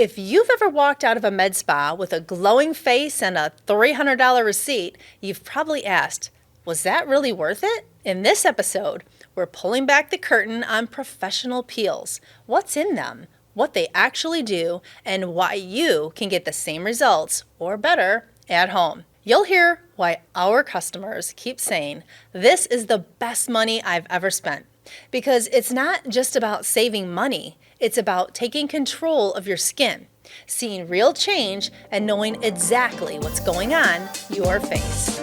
If you've ever walked out of a med spa with a glowing face and a $300 receipt, you've probably asked, was that really worth it? In this episode, we're pulling back the curtain on professional peels. What's in them, what they actually do, and why you can get the same results, or better, at home. You'll hear why our customers keep saying, this is the best money I've ever spent. Because it's not just about saving money, it's about taking control of your skin, seeing real change, and knowing exactly what's going on your face.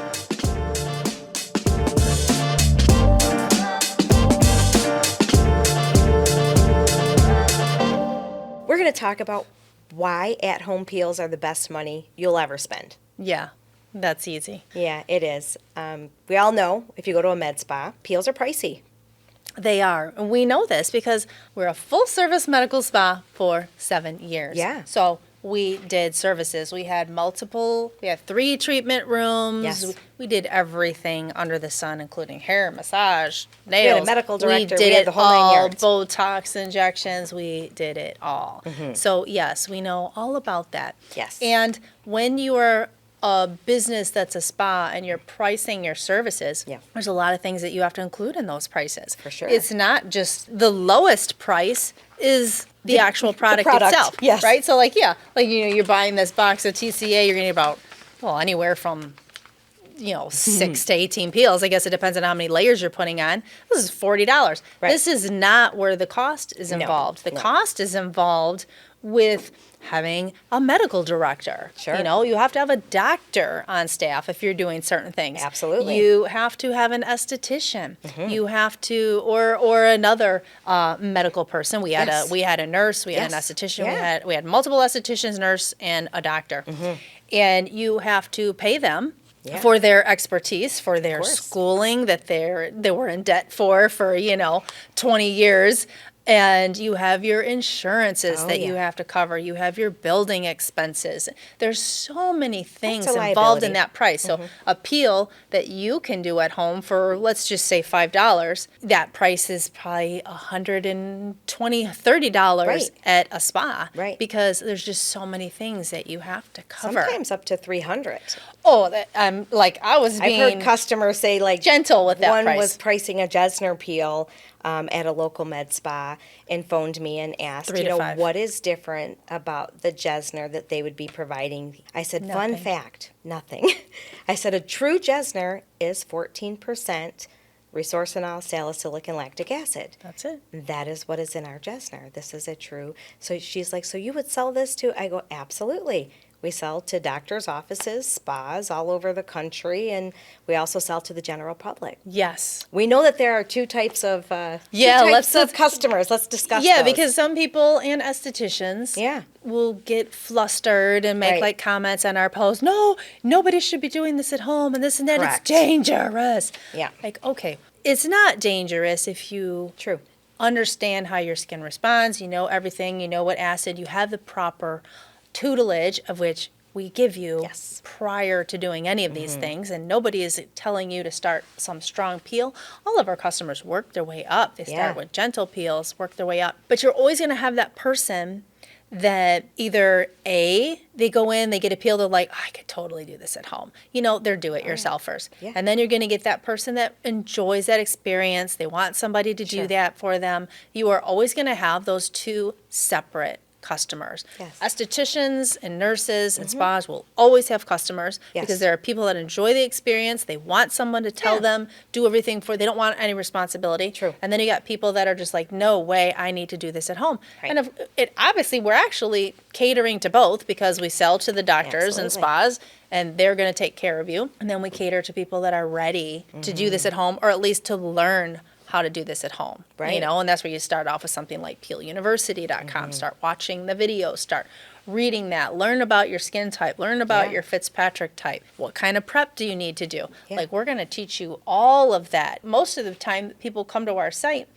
We're going to talk about why at-home peels are the best money you'll ever spend. Yeah, that's easy. Yeah, it is. We all know if you go to a med spa, peels are pricey. They are. And we know this because we're a full-service medical spa for 7 years. Yeah. So we did services. We had 3 treatment rooms. Yes. We did everything under the sun, including hair, massage, We nails. had a medical director. We did had it the whole nine all, yards. Botox injections. We did it all. So yes, we know all about that. Yes. And when you are a business that's a spa and you're pricing your services, Yeah. there's a lot of things that you have to include in those prices. For sure. It's not just the lowest price is the actual product, product, itself. yes. Right? So you're buying this box of TCA, you're getting about, anywhere from 6 to 18 peels. I guess it depends on how many layers you're putting on. This is $40. Right. This is not where the cost is involved. The cost is involved with having a medical director. Sure. You have to have a doctor on staff if you're doing certain things. Absolutely. You have to have an esthetician. You have to, or another medical person. We had Yes. a nurse. We had an Yes. esthetician. Yeah. We had multiple estheticians, nurse, and a doctor. And you have to pay them. Yeah. For their expertise, for their course. schooling that they were in debt for 20 years. And you have your insurances that you have to cover. You have your building expenses. There's so many things That's a involved liability. in that price. So a peel that you can do at home for, let's just say $5, that price is probably $120, $30 Right. at a spa. Right. Because there's just so many things that you have to cover. Sometimes up to $300. Oh, I was I've being heard customers say gentle with that one price. was pricing a Jessner peel at a local med spa and phoned me and asked, 3 to 5. what is different about the Jessner that they would be providing? I said, fun Nothing. fact, nothing. I said, a true Jessner is 14% resorcinol, salicylic, and lactic acid. That's it. That is what is in our Jessner. This is a true. So she's like, so you would sell this to? I go, absolutely. We sell to doctors' offices, spas all over the country, and we also sell to the general public. Yes. We know that there are two types of let's customers. Let's discuss Yeah, those. because some people and estheticians Yeah. will get flustered and make Right. comments on our post. No, nobody should be doing this at home and this and that. Correct. It's dangerous. Yeah. Okay, it's not dangerous if you True. understand how your skin responds. You know everything. You know what acid. You have the proper tutelage of which we give you Yes. prior to doing any of these things, and nobody is telling you to start some strong peel. All of our customers work their way up. They start Yeah. with gentle peels, work their way up. But you're always going to have that person that either they go in, they get a peel, they're like, I could totally do this at home. They're do-it-yourselfers. Yeah. And then you're going to get that person that enjoys that experience. They want somebody to do Sure. that for them. You are always going to have those two separate customers. Yes. Estheticians and nurses and spas will always have customers Yes. because there are people that enjoy the experience. They want someone to tell Yeah. them, do everything they don't want any responsibility. True. And then you got people that are just like, no way, I need to do this at home. Right. And obviously we're actually catering to both because we sell to the doctors and Absolutely. spas and they're going to take care of you. And then we cater to people that are ready to do this at home or at least to learn how to do this at home. Right. And that's where you start off with something like peeluniversity.com. Start watching the videos, start reading that, learn about your skin type, learn about Yeah. your Fitzpatrick type. What kind of prep do you need to do? Yeah. We're going to teach you all of that. Most of the time people come to our site,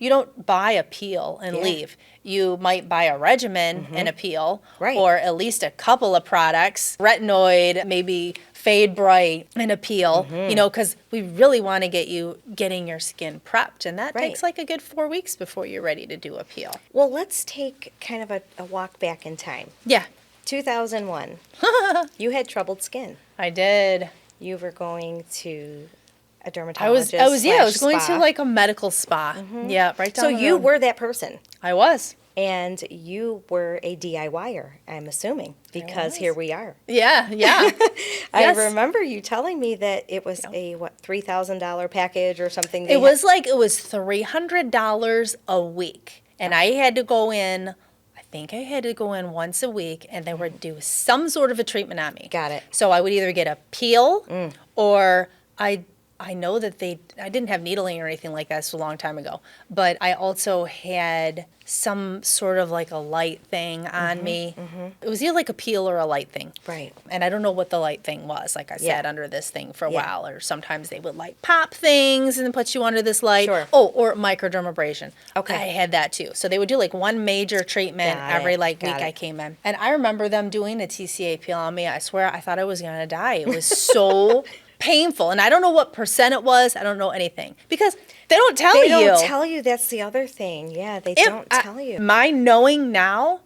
you don't buy a peel and Yeah. leave. You might buy a regimen and a peel, Right. or at least a couple of products, retinoid, maybe Fade Bright and a peel, because we really want to get you getting your skin prepped. And that Right. takes like a good 4 weeks before you're ready to do a peel. Well, let's take kind of a walk back in time. Yeah, 2001, you had troubled skin. I did. You were going to a I dermatologist. was going to spa. like a medical spa. Yeah, right down So the you road. were that person. I was. And you were a DIY-er, I'm assuming, because was. here we are. Yeah, yeah. I Yes. remember you telling me that it was a, $3,000 package or something? It was $300 a week. And I had to go in, I think I had to go in once a week, and they would do some sort of a treatment on me. Got it. So I would either get a peel or I know that I didn't have needling or anything like that. It's a long time ago. But I also had some sort of like a light thing on me. It was either like a peel or a light thing. Right. And I don't know what the light thing was. Like I Yeah. sat under this thing for a Yeah. while, or sometimes they would like pop things and then put you under this light. Sure. Oh, or microdermabrasion. Okay. I had that too. So they would do like one major treatment Got every it. like Got week it. I came in. And I remember them doing a TCA peel on me. I swear I thought I was gonna die. It was so painful. And I don't know what percent it was. I don't know anything. Because they don't tell They you. don't tell you. That's the other thing. Yeah, they don't tell you. My knowing now,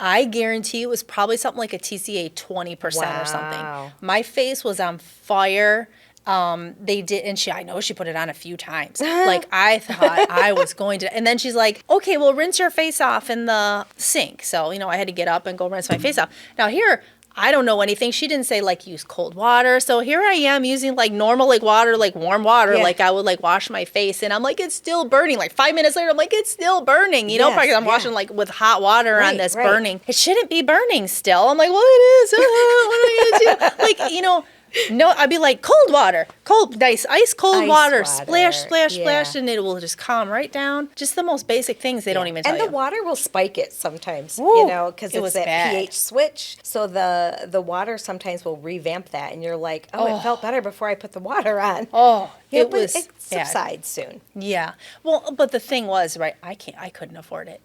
I guarantee it was probably something like a TCA 20% or something. Wow. My face was on fire. They did, and I know she put it on a few times. Like I thought I was going to, and then she's like, okay, well, rinse your face off in the sink. So, I had to get up and go rinse my face off. Now here, I don't know anything. She didn't say like use cold water. So here I am using like normal like water, like warm water, Yeah. like I would like wash my face, and I'm like, it's still burning. Like 5 minutes later, I'm like, it's still burning. Yes, Because I'm yeah. washing like with hot water on Right, this right. burning. It shouldn't be burning still. I'm like, well, it is. What am I gonna do? Like, no, I'd be like cold water, nice ice cold Ice water, water, splash, splash, yeah. splash, and it will just calm right down. Just the most basic things they don't even tell And you. the water will spike it sometimes, Woo, because it it's was that bad. pH switch. So the water sometimes will revamp that, and you're like, oh, it felt better before I put the water on. Oh, Yeah, it but was it bad. subsides soon. Yeah. Well, but the thing was, right, I couldn't afford it.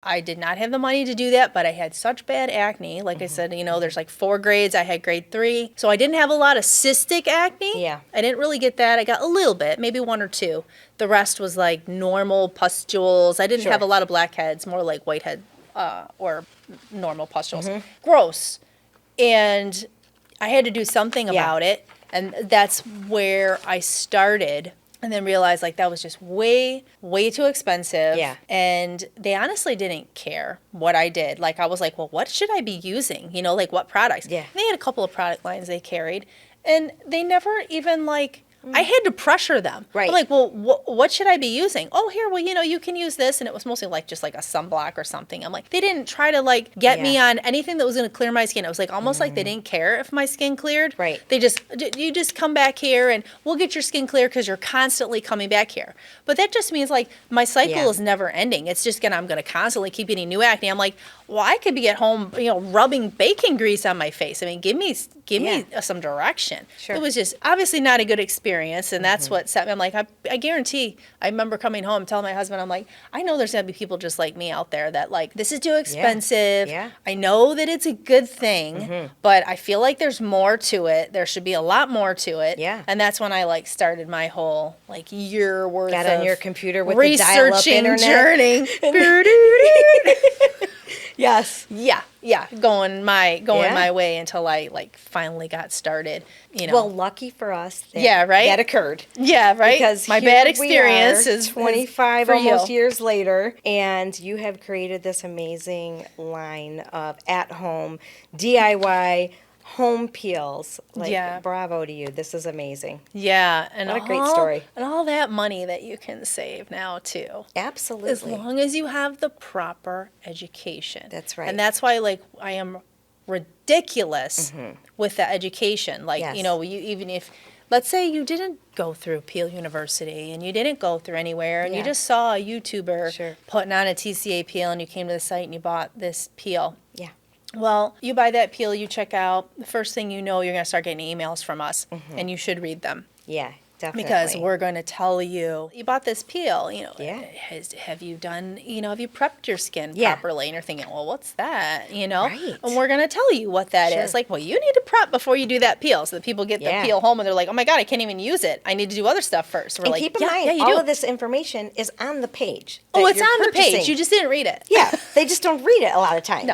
I did not have the money to do that, but I had such bad acne. Like I said, there's like 4 grades. I had grade 3. So I didn't have a lot of cystic acne. Yeah. I didn't really get that. I got a little bit, maybe 1 or 2. The rest was like normal pustules. I didn't Sure. have a lot of blackheads, more like whitehead or normal pustules. Mm-hmm. Gross. And I had to do something Yeah. about it. And that's where I started. And then realized like that was just way, way too expensive. Yeah. And they honestly didn't care what I did. Like I was like, well, what should I be using? Like what products? Yeah. And they had a couple of product lines they carried. And they never even like, I had to pressure them. Right. I'm like, well, what should I be using? Oh, here, well, you can use this. And it was mostly like just like a sunblock or something. I'm like, they didn't try to like get me Yeah. on anything that was going to clear my skin. It was like almost like they didn't care if my skin cleared. Right. They you just come back here and we'll get your skin clear because you're constantly coming back here. But that just means like my cycle Yeah. is never ending. It's just I'm going to constantly keep getting new acne. I'm like, well, I could be at home, rubbing bacon grease on my face. I mean, give me some direction. Sure. It was just obviously not a good experience. And that's what set me. I'm like, I guarantee, I remember coming home, telling my husband, I'm like, I know there's going to be people just like me out there that like, this is too expensive. Yeah. I know that it's a good thing, but I feel like there's more to it. There should be a lot more to it. Yeah. And that's when I like started my whole like year worth Got of on your computer with the dial-up researching internet. journey. Yes. Yeah, going my Yeah. way until I like finally got started. Well, lucky for us. Yeah, right? That occurred. Yeah, right. Because my here bad we experience are, is 25 for almost you. years later, and you have created this amazing line of at-home DIY home peels. Like, Yeah. bravo to you. This is amazing. Yeah, and What a great story. and all that money that you can save now too. Absolutely. As long as you have the proper education. That's right. And that's why like I am ridiculous with the education. Like, Yes. you even if let's say you didn't go through Peel University and you didn't go through anywhere and you Yeah. just saw a YouTuber Sure. putting on a TCA peel and you came to the site and you bought this peel. Yeah. Well, you buy that peel, you check out. The first thing you know, you're going to start getting emails from us, and you should read them. Yeah. Because we're going to tell you, you bought this peel, Yeah. have you done, have you prepped your skin Yeah. properly? And you're thinking, well, what's that, Right. And we're going to tell you what that Sure. is. Like, well, you need to prep before you do that peel. So that people get Yeah. the peel home and they're like, oh my God, I can't even use it. I need to do other stuff first. We're And like, keep in yeah, mind, yeah, you all do. of this information is on the page. Oh, that it's you're on the page. purchasing. You just didn't read it. Yeah, they just don't read it a lot of times.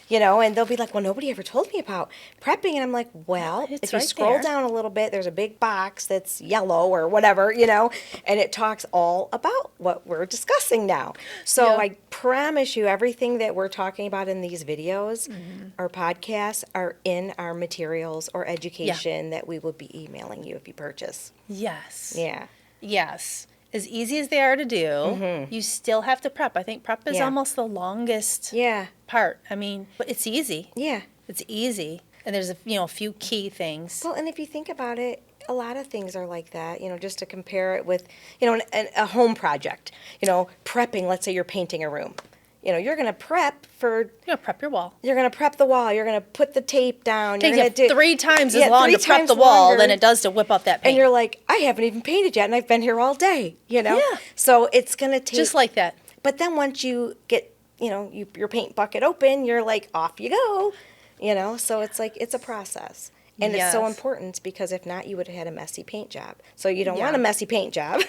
No. And they'll be like, well, nobody ever told me about prepping. And I'm like, well, It's if you right scroll there. down a little bit, there's a big box that's yellow or whatever, and it talks all about what we're discussing now. So Yeah. I promise you, everything that we're talking about in these videos or podcasts are in our materials or education that we will be emailing you if you purchase. Yes. Yeah. Yes. As easy as they are to do, you still have to prep. I think prep is Yeah. almost the longest Yeah. part. I mean, but it's easy. Yeah. It's easy. And there's a few key things. Well, and if you think about it, a lot of things are like that, just to compare it with, a home project, prepping, let's say you're painting a room. You're going to prep for, Prep your wall. you're going to prep the wall, you're going to put the tape down, you're Takes going to you do 3 times as Yeah, long 3 to prep times the wall longer. than it does to whip up that paint. And you're like, I haven't even painted yet, and I've been here all day, Yeah. So it's going to take. Just like that. But then once you get, your paint bucket open, you're like, off you go, So it's like, it's a process. And it's so Yes. important because if not, you would have had a messy paint job. So you don't Yeah. want a messy paint job.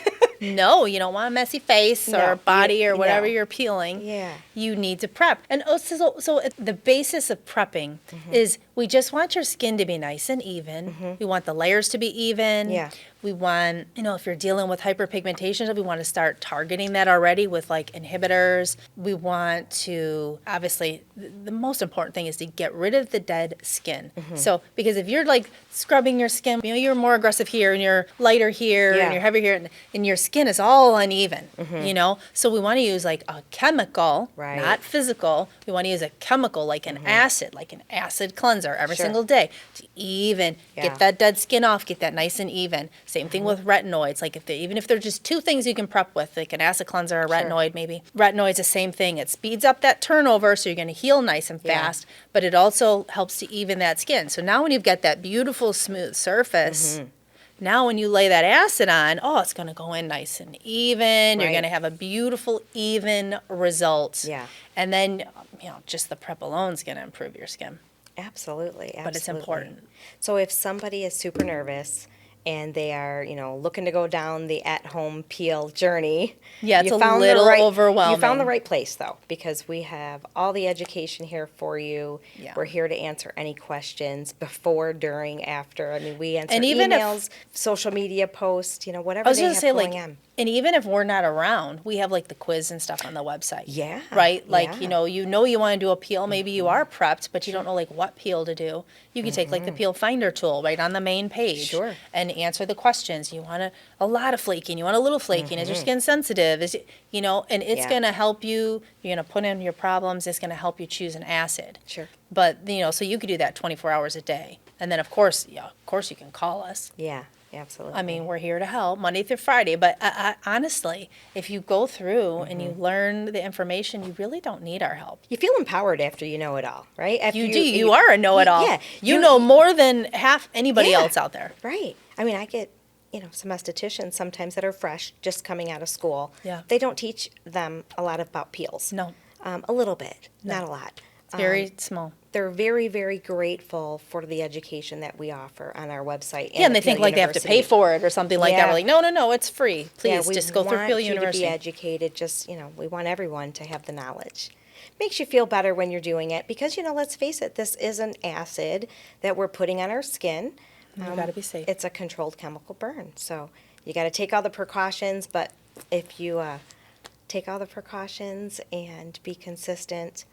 No, you don't want a messy face No, or body or whatever no. you're peeling. Yeah. You need to prep. And so the basis of prepping is we just want your skin to be nice and even. We want the layers to be even. Yeah. We want, if you're dealing with hyperpigmentation, we want to start targeting that already with like inhibitors. We want to, obviously, the most important thing is to get rid of the dead skin. So, because if you're like scrubbing your skin, you're more aggressive here and you're lighter here Yeah. and you're heavier here and your skin is all uneven, So we want to use like a chemical, Right. not physical. We want to use a chemical like an acid cleanser every Sure. single day to even Yeah. get that dead skin off, get that nice and even. Same thing with retinoids. Like even if they're just 2 things you can prep with, like an acid cleanser or a retinoid maybe. Retinoid's the same thing. It speeds up that turnover so you're going to heal nice and Yeah. fast, but it also helps to even that skin. So now when you've got that beautiful smooth surface, now when you lay that acid on, it's going to go in nice and even. You're Right. going to have a beautiful even result. Yeah. And then, just the prep alone is going to improve your skin. Absolutely. But it's important. So if somebody is super nervous and they are, looking to go down the at-home peel journey. Yeah, it's you a found the little right- overwhelming. You found the right place, though, because we have all the education here for you. Yeah. We're here to answer any questions before, during, after. I mean, we answer And even if- emails, social media posts, whatever I was they going have to say, going like, on. and even if we're not around, we have like the quiz and stuff on the website. Yeah, Right? Like, yeah. you want to do a peel. Maybe you are prepped, but you don't know like what peel to do. You can take like the peel finder tool right on the main page. Sure. And answer the questions. You want a lot of flaking. You want a little flaking. Is your skin sensitive? And it's Yeah. going to help you. You're going to put in your problems. It's going to help you choose an acid. Sure. But, so you could do that 24 hours a day. And then, of course, you can call us. Yeah, absolutely. I mean, we're here to help Monday through Friday. But honestly, if you go through and you learn the information, you really don't need our help. you feel empowered after you know it all, right? After You do. You are a know-it-all. Yeah. You know more than half anybody Yeah. else out there. Right. I mean, I get, some estheticians sometimes that are fresh, just coming out of school. Yeah. They don't teach them a lot about peels. No. A little bit, not a lot. It's very small. They're very, very grateful for the education that we offer on our website. Yeah, and they think like they have to pay for it or something like that. Yeah. We're like, no, it's free. Please, we just go through want Peel you University. to be educated. Just, we want everyone to have the knowledge. Makes you feel better when you're doing it because, let's face it, this is an acid that we're putting on our skin. You got to be safe. It's a controlled chemical burn. So you got to take all the precautions, but if you take all the precautions and be consistent,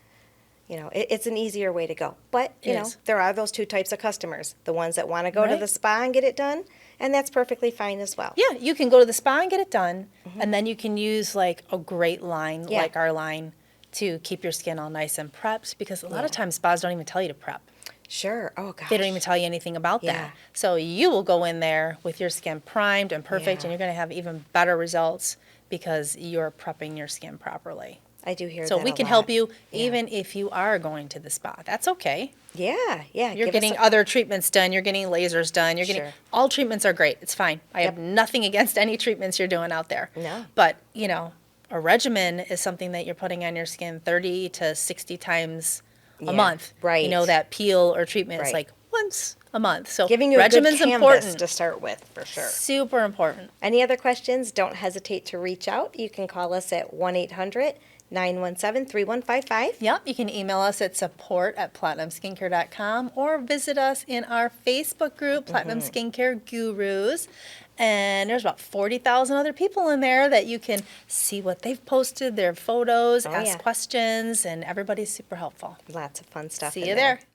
it's an easier way to go. But, It is. there are those 2 types of customers, the ones that want to go to Right. the spa and get it done, and that's perfectly fine as well. Yeah, you can go to the spa and get it done, and then you can use like a great line, Yeah. like our line, to keep your skin all nice and prepped. Because a lot of Yeah. times spas don't even tell you to prep. Sure. Oh, gosh. They don't even tell you anything about Yeah. that. So you will go in there with your skin primed and perfect, Yeah. and you're going to have even better results because you're prepping your skin properly. I do hear So that we a can lot. help you Yeah. even if you are going to the spa. That's okay. Yeah, yeah. You're give us getting a- other treatments done. You're getting lasers done. You're getting Sure. all treatments are great. It's fine. I have Yep. nothing against any treatments you're doing out there. No. But, a regimen is something that you're putting on your skin 30 to 60 times a Yeah, month. right. That peel or treatment is Right. like once a month. So Giving you a good regimen's canvas important. to start with, for sure. Super important. Any other questions? Don't hesitate to reach out. You can call us at 1-800-917-3155. Yep, you can email us at support@platinumskincare.com or visit us in our Facebook group, Platinum Skincare Gurus. And there's about 40,000 other people in there that you can see what they've posted, their photos, Oh, ask yeah. questions, and everybody's super helpful. Lots of fun stuff See in you there. there.